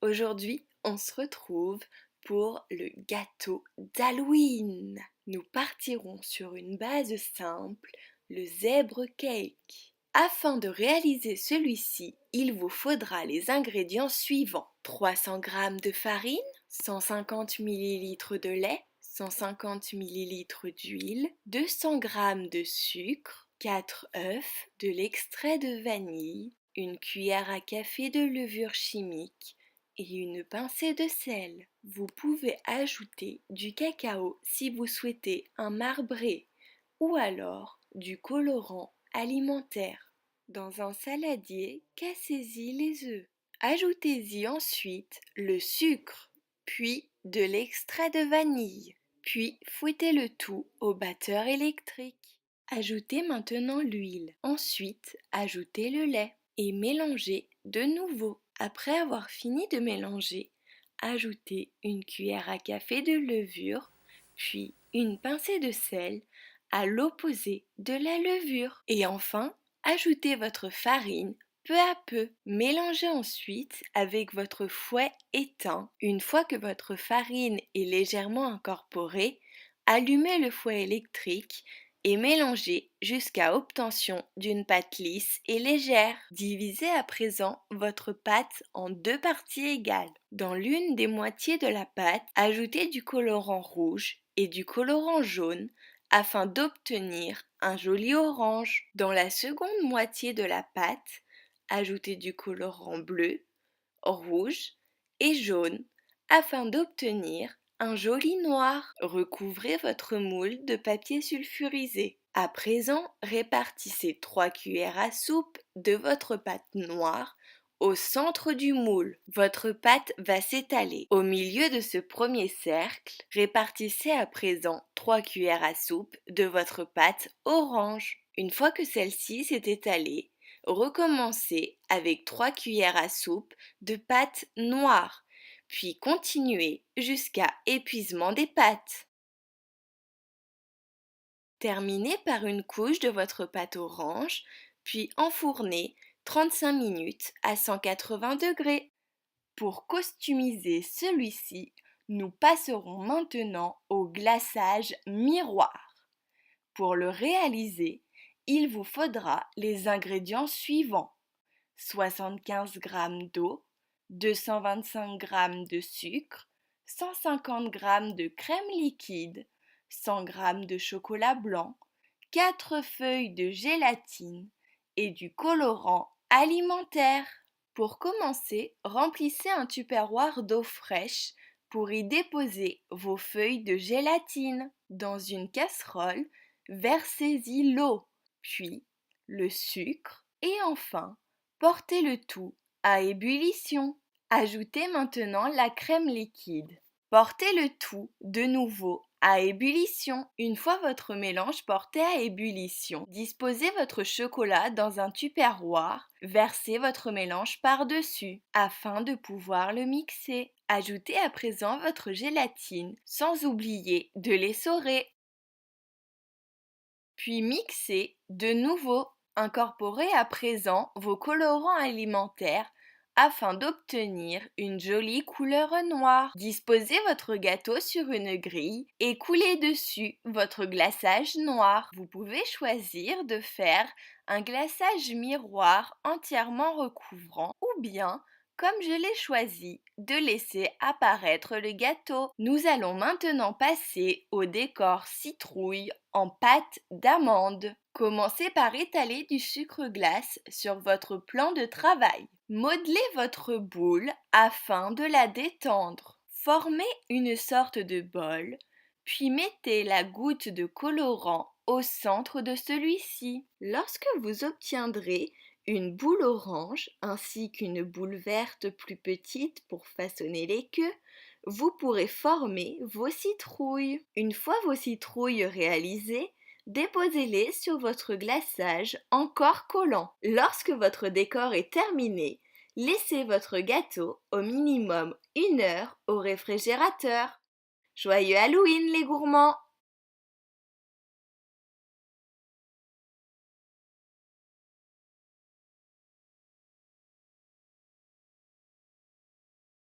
Aujourd'hui, on se retrouve pour le gâteau d'Halloween. Nous partirons sur une base simple, le zèbre cake. Afin de réaliser celui-ci, il vous faudra les ingrédients suivants. 300 g de farine, 150 ml de lait, 150 ml d'huile, 200 g de sucre, 4 œufs, de l'extrait de vanille, une cuillère à café de levure chimique et une pincée de sel. Vous pouvez ajouter du cacao si vous souhaitez un marbré ou alors du colorant alimentaire. Dans un saladier, cassez-y les œufs. Ajoutez-y ensuite le sucre, puis de l'extrait de vanille, puis fouettez le tout au batteur électrique. Ajoutez maintenant l'huile. Ensuite, ajoutez le lait et mélangez de nouveau. Après avoir fini de mélanger, ajoutez une cuillère à café de levure, puis une pincée de sel à l'opposé de la levure. Et enfin, ajoutez votre farine peu à peu. Mélangez ensuite avec votre fouet éteint. Une fois que votre farine est légèrement incorporée, allumez le fouet électrique et mélangez jusqu'à obtention d'une pâte lisse et légère. Divisez à présent votre pâte en deux parties égales. Dans l'une des moitiés de la pâte, ajoutez du colorant rouge et du colorant jaune afin d'obtenir un joli orange. Dans la seconde moitié de la pâte, ajoutez du colorant bleu, rouge et jaune afin d'obtenir un joli noir. Recouvrez votre moule de papier sulfurisé. À présent, répartissez 3 cuillères à soupe de votre pâte noire au centre du moule. Votre pâte va s'étaler. Au milieu de ce premier cercle, répartissez à présent 3 cuillères à soupe de votre pâte orange. Une fois que celle-ci s'est étalée, recommencez avec 3 cuillères à soupe de pâte noire, puis continuez jusqu'à épuisement des pâtes. Terminez par une couche de votre pâte orange, puis enfournez 35 minutes à 180 degrés. Pour customiser celui-ci, nous passerons maintenant au glaçage miroir. Pour le réaliser, il vous faudra les ingrédients suivants: 75 g d'eau, 225 g de sucre, 150 g de crème liquide, 100 g de chocolat blanc, 4 feuilles de gélatine et du colorant alimentaire. Pour commencer, remplissez un tupperware d'eau fraîche pour y déposer vos feuilles de gélatine. Dans une casserole, versez-y l'eau, puis le sucre et enfin, portez le tout à ébullition. Ajoutez maintenant la crème liquide. Portez le tout de nouveau à ébullition. Une fois votre mélange porté à ébullition, disposez votre chocolat dans un tupperware, versez votre mélange par-dessus afin de pouvoir le mixer. Ajoutez à présent votre gélatine sans oublier de l'essorer. Puis mixez de nouveau. Incorporez à présent vos colorants alimentaires afin d'obtenir une jolie couleur noire. Disposez votre gâteau sur une grille et coulez dessus votre glaçage noir. Vous pouvez choisir de faire un glaçage miroir entièrement recouvrant ou bien, comme je l'ai choisi, de laisser apparaître le gâteau. Nous allons maintenant passer au décor citrouille en pâte d'amande. Commencez par étaler du sucre glace sur votre plan de travail. Modelez votre boule afin de la détendre. Formez une sorte de bol, puis mettez la goutte de colorant au centre de celui-ci. Lorsque vous obtiendrez une boule orange ainsi qu'une boule verte plus petite pour façonner les queues, vous pourrez former vos citrouilles. Une fois vos citrouilles réalisées, déposez-les sur votre glaçage encore collant. Lorsque votre décor est terminé, laissez votre gâteau au minimum 1 heure au réfrigérateur. Joyeux Halloween les gourmands!